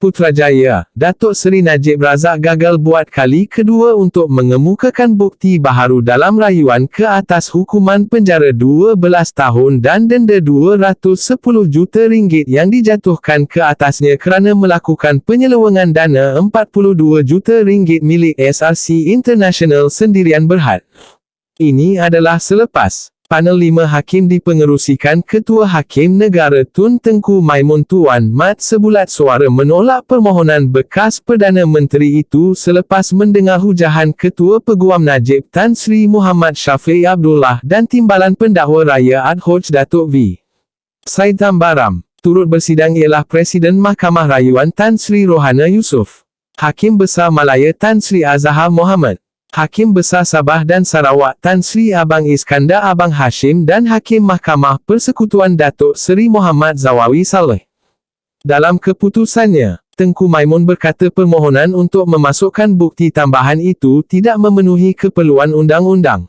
Putrajaya, Datuk Seri Najib Razak gagal buat kali kedua untuk mengemukakan bukti baharu dalam rayuan ke atas hukuman penjara 12 tahun dan denda RM210 juta yang dijatuhkan ke atasnya kerana melakukan penyelewengan dana RM42 juta milik SRC International sendirian berhad. Ini adalah selepas panel 5 hakim dipengerusikan Ketua Hakim Negara Tun Tengku Maimun Tuan Mat sebulat suara menolak permohonan bekas Perdana Menteri itu selepas mendengar hujahan Ketua Peguam Najib Tan Sri Muhammad Syafiq Abdullah dan Timbalan Pendakwa Raya Ad Hoj Datuk V. Said Tambaram. Turut bersidang ialah Presiden Mahkamah Rayuan Tan Sri Rohana Yusof, Hakim Besar Malaya Tan Sri Azhar Mohamad, Hakim Besar Sabah dan Sarawak Tan Sri Abang Iskandar Abang Hashim dan Hakim Mahkamah Persekutuan Datuk Seri Muhammad Zawawi Saleh. Dalam keputusannya, Tengku Maimun berkata permohonan untuk memasukkan bukti tambahan itu tidak memenuhi keperluan undang-undang.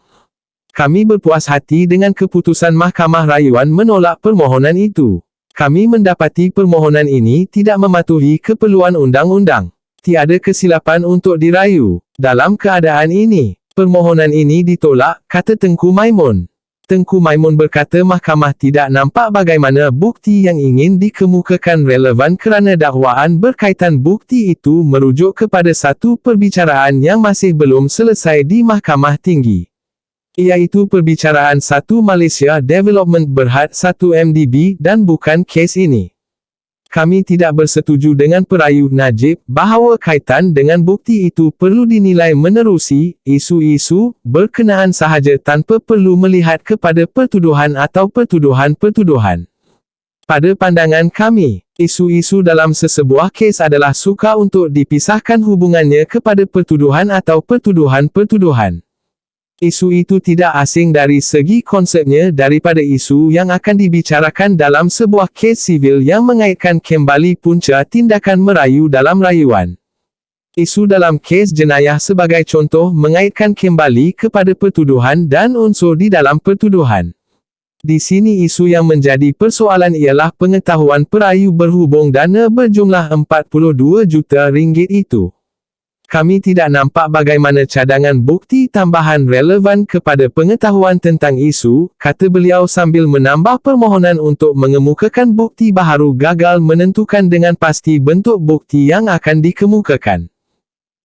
Kami berpuas hati dengan keputusan Mahkamah Rayuan menolak permohonan itu. Kami mendapati permohonan ini tidak mematuhi keperluan undang-undang. Tiada kesilapan untuk dirayu. Dalam keadaan ini, permohonan ini ditolak, kata Tengku Maimun. Tengku Maimun berkata mahkamah tidak nampak bagaimana bukti yang ingin dikemukakan relevan kerana dakwaan berkaitan bukti itu merujuk kepada satu perbicaraan yang masih belum selesai di Mahkamah Tinggi, iaitu perbicaraan satu Malaysia Development Berhad 1 MDB dan bukan kes ini. Kami tidak bersetuju dengan perayu Najib bahawa kaitan dengan bukti itu perlu dinilai menerusi isu-isu berkenaan sahaja tanpa perlu melihat kepada pertuduhan atau pertuduhan-pertuduhan. Pada pandangan kami, isu-isu dalam sesebuah kes adalah sukar untuk dipisahkan hubungannya kepada pertuduhan atau pertuduhan-pertuduhan. Isu itu tidak asing dari segi konsepnya daripada isu yang akan dibicarakan dalam sebuah kes sivil yang mengaitkan kembali punca tindakan merayu dalam rayuan. Isu dalam kes jenayah sebagai contoh mengaitkan kembali kepada pertuduhan dan unsur di dalam pertuduhan. Di sini isu yang menjadi persoalan ialah pengetahuan perayu berhubung dana berjumlah RM42 juta itu. Kami tidak nampak bagaimana cadangan bukti tambahan relevan kepada pengetahuan tentang isu, kata beliau sambil menambah permohonan untuk mengemukakan bukti baharu gagal menentukan dengan pasti bentuk bukti yang akan dikemukakan.